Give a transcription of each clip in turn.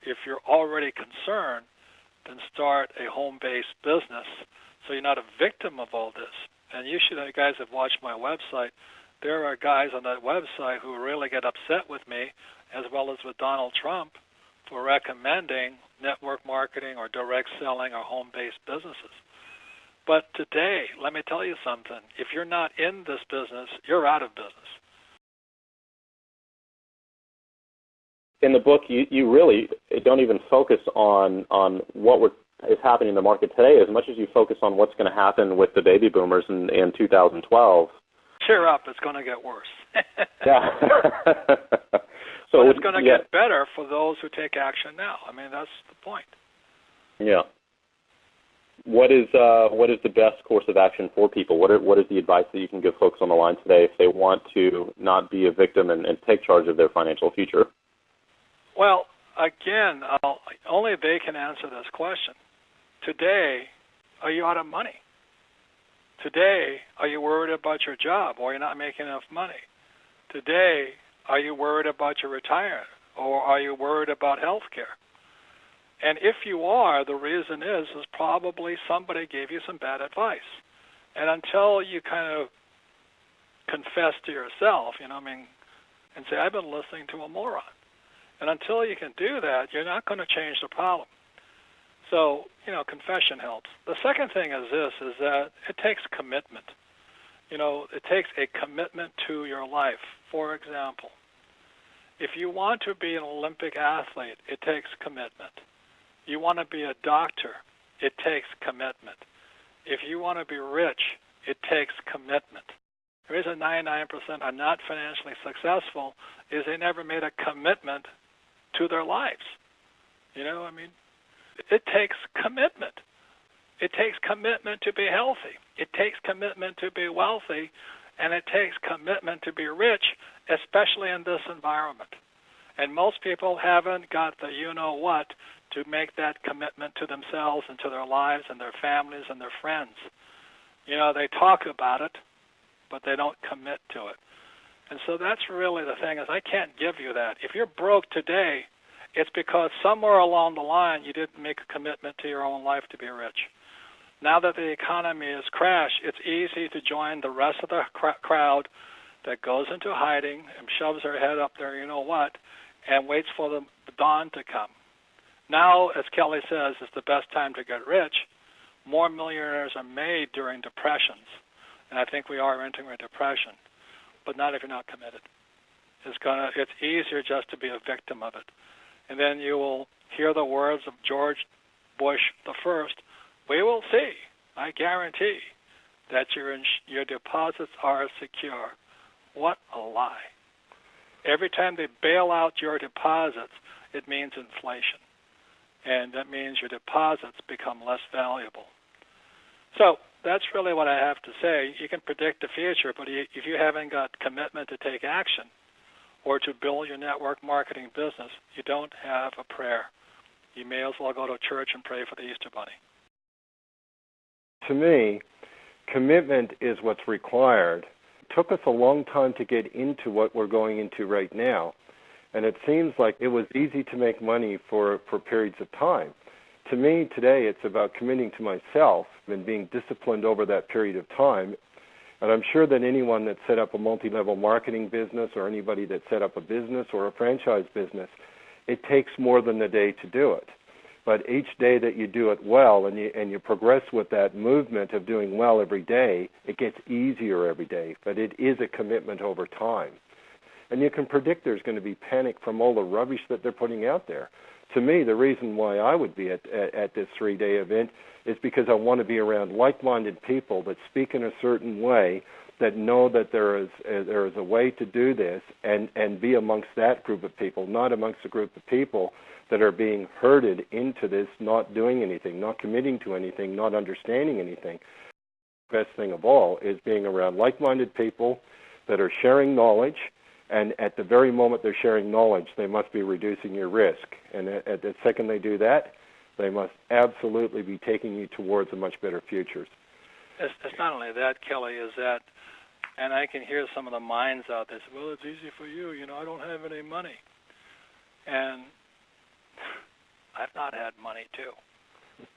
if you're already concerned, then start a home-based business so you're not a victim of all this. And you guys have watched my website. There are guys on that website who really get upset with me, as well as with Donald Trump, for recommending network marketing or direct selling or home-based businesses. But today, let me tell you something. If you're not in this business, you're out of business. In the book, you really don't even focus on what is happening in the market today as much as you focus on what's going to happen with the baby boomers in 2012. Cheer up, it's going to get worse. Yeah. So but it's going to get better for those who take action now. I mean, that's the point. Yeah. What is the best course of action for people? What is the advice that you can give folks on the line today if they want to not be a victim and take charge of their financial future? Well, again, only they can answer this question. Today, are you out of money? Today, are you worried about your job or you're not making enough money? Today, are you worried about your retirement or are you worried about health care? And if you are, the reason is probably somebody gave you some bad advice. And until you kind of confess to yourself, and say, I've been listening to a moron. And until you can do that, you're not going to change the problem. So, confession helps. The second thing is that it takes commitment. It takes a commitment to your life. For example, if you want to be an Olympic athlete, it takes commitment. You want to be a doctor, it takes commitment. If you want to be rich, it takes commitment. The reason 99% are not financially successful is they never made a commitment to their lives. It takes commitment. It takes commitment to be healthy. It takes commitment to be wealthy, and it takes commitment to be rich, especially in this environment. And most people haven't got the you-know-what to make that commitment to themselves and to their lives and their families and their friends. They talk about it, but they don't commit to it. And so that's really the thing is I can't give you that. If you're broke today, it's because somewhere along the line you didn't make a commitment to your own life to be rich. Now that the economy has crashed, it's easy to join the rest of the crowd that goes into hiding and shoves their head up there, and waits for the dawn to come. Now, as Kelly says, it's the best time to get rich. More millionaires are made during depressions, and I think we are entering a depression, but not if you're not committed. It's easier just to be a victim of it. And then you will hear the words of George Bush the First. We will see, I guarantee, that your deposits are secure. What a lie. Every time they bail out your deposits, it means inflation. And that means your deposits become less valuable. So that's really what I have to say. You can predict the future, but if you haven't got commitment to take action or to build your network marketing business, you don't have a prayer. You may as well go to church and pray for the Easter Bunny. To me, commitment is what's required. It took us a long time to get into what we're going into right now. And it seems like it was easy to make money for periods of time. To me, today, it's about committing to myself and being disciplined over that period of time. And I'm sure that anyone that set up a multi-level marketing business or anybody that set up a business or a franchise business, it takes more than a day to do it. But each day that you do it well and you progress with that movement of doing well every day, it gets easier every day. But it is a commitment over time. And you can predict there's going to be panic from all the rubbish that they're putting out there. To me, the reason why I would be at this 3-day event is because I want to be around like-minded people that speak in a certain way, that know that there is a way to do this, and be amongst that group of people, not amongst a group of people that are being herded into this, not doing anything, not committing to anything, not understanding anything. The best thing of all is being around like-minded people that are sharing knowledge. And at the very moment they're sharing knowledge, they must be reducing your risk. And at the second they do that, they must absolutely be taking you towards a much better future. It's not only that, Kelly, is that, and I can hear some of the minds out there say, well, it's easy for you, I don't have any money. And I've not had money too.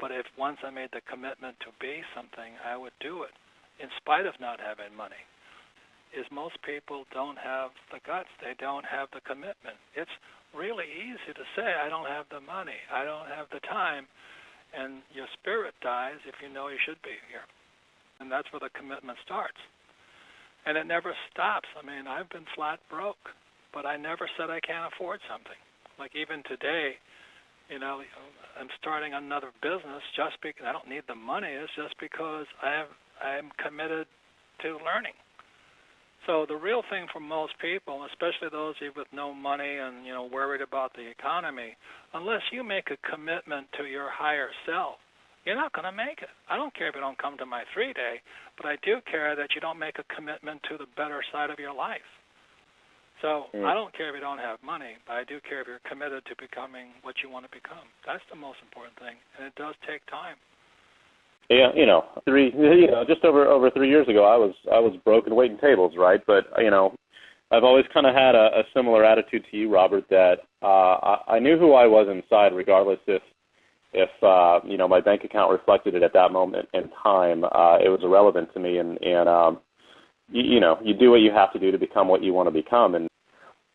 But if once I made the commitment to be something, I would do it in spite of not having money. Is most people don't have the guts. They don't have the commitment. It's really easy to say, I don't have the money, I don't have the time, and your spirit dies if you know you should be here. And that's where the commitment starts. And it never stops. I mean, I've been flat broke, but I never said I can't afford something. Like even today, I'm starting another business just because I don't need the money. It's just because I'm committed to learning. So the real thing for most people, especially those with no money and worried about the economy, unless you make a commitment to your higher self, you're not going to make it. I don't care if you don't come to my 3-day, but I do care that you don't make a commitment to the better side of your life. So I don't care if you don't have money, but I do care if you're committed to becoming what you want to become. That's the most important thing, and it does take time. Yeah, just over 3 years ago, I was broke and waiting tables, right? But I've always kind of had a similar attitude to you, Robert, that I knew who I was inside, regardless if my bank account reflected it at that moment in time. It was irrelevant to me, and you do what you have to do to become what you want to become. And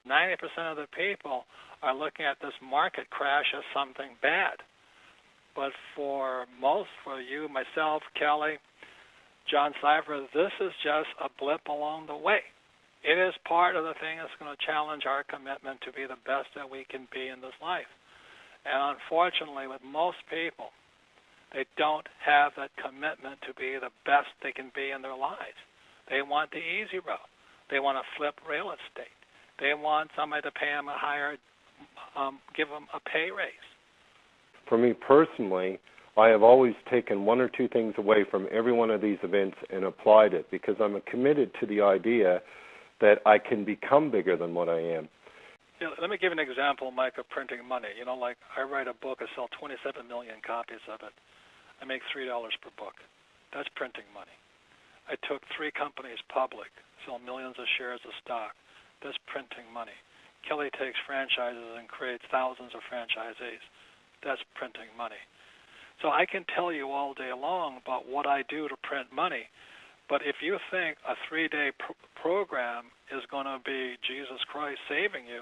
90% of the people are looking at this market crash as something bad. But for you, myself, Kelly, John Cipher, this is just a blip along the way. It is part of the thing that's going to challenge our commitment to be the best that we can be in this life. And unfortunately, with most people, they don't have that commitment to be the best they can be in their lives. They want the easy road. They want to flip real estate. They want somebody to pay them give them a pay raise. For me personally, I have always taken one or two things away from every one of these events and applied it, because I'm committed to the idea that I can become bigger than what I am. Let me give an example, Mike, of printing money. Like I write a book, I sell 27 million copies of it. I make $3 per book. That's printing money. I took 3 companies public, sell millions of shares of stock. That's printing money. Kelly takes franchises and creates thousands of franchisees. That's printing money. So I can tell you all day long about what I do to print money, but if you think a 3-day program is going to be Jesus Christ saving you,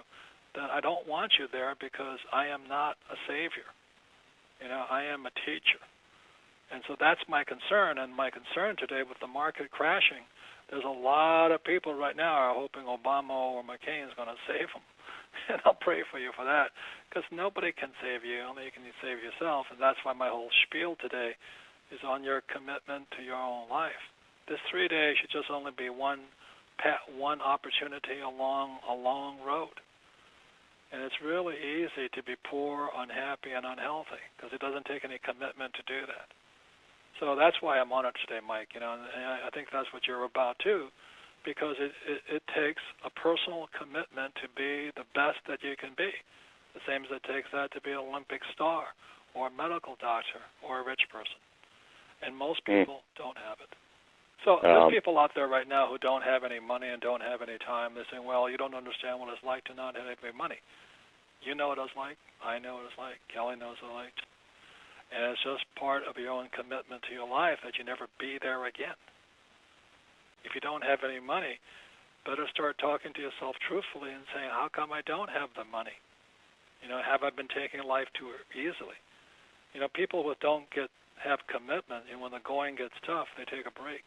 then I don't want you there, because I am not a savior. I am a teacher. And so that's my concern, and my concern today with the market crashing, there's a lot of people right now are hoping Obama or McCain is going to save them. And I'll pray for you for that, because nobody can save you. Only you can save yourself, and that's why my whole spiel today is on your commitment to your own life. This 3 days should just only be one opportunity along a long road. And it's really easy to be poor, unhappy, and unhealthy, because it doesn't take any commitment to do that. So that's why I'm on it today, Mike. And I think that's what you're about too, because it takes a personal commitment to be the best that you can be, the same as it takes that to be an Olympic star or a medical doctor or a rich person. And most people don't have it. So there's people out there right now who don't have any money and don't have any time. They're saying, well, you don't understand what it's like to not have any money. You know what it's like. I know what it's like. Kelly knows what it's like. And it's just part of your own commitment to your life that you never be there again. If you don't have any money, better start talking to yourself truthfully and saying, how come I don't have the money? Have I been taking life too easily? People who don't have commitment, and when the going gets tough, they take a break.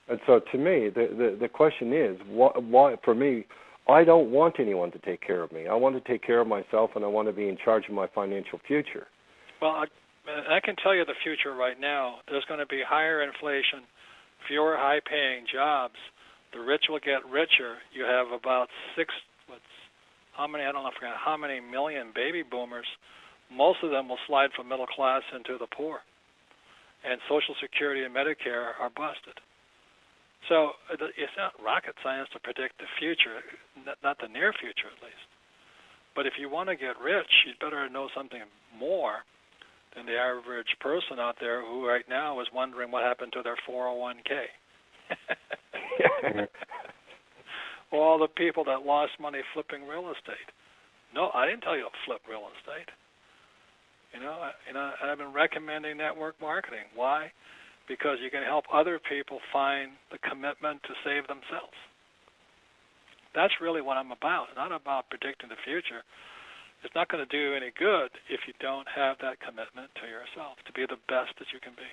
And so to me, the question is, why, for me, I don't want anyone to take care of me. I want to take care of myself, and I want to be in charge of my financial future. Well, I can tell you the future right now. There's going to be higher inflation, fewer high-paying jobs. The rich will get richer. You have about how many million baby boomers. Most of them will slide from middle class into the poor. And Social Security and Medicare are busted. So it's not rocket science to predict the future, not the near future at least. But if you want to get rich, you'd better know something more than the average person out there who right now is wondering what happened to their 401k. All the people that lost money flipping real estate. No, I didn't tell you to flip real estate. I've been recommending network marketing. Why? Because you can help other people find the commitment to save themselves. That's really what I'm about. It's not about predicting the future. It's not going to do any good if you don't have that commitment to yourself to be the best that you can be.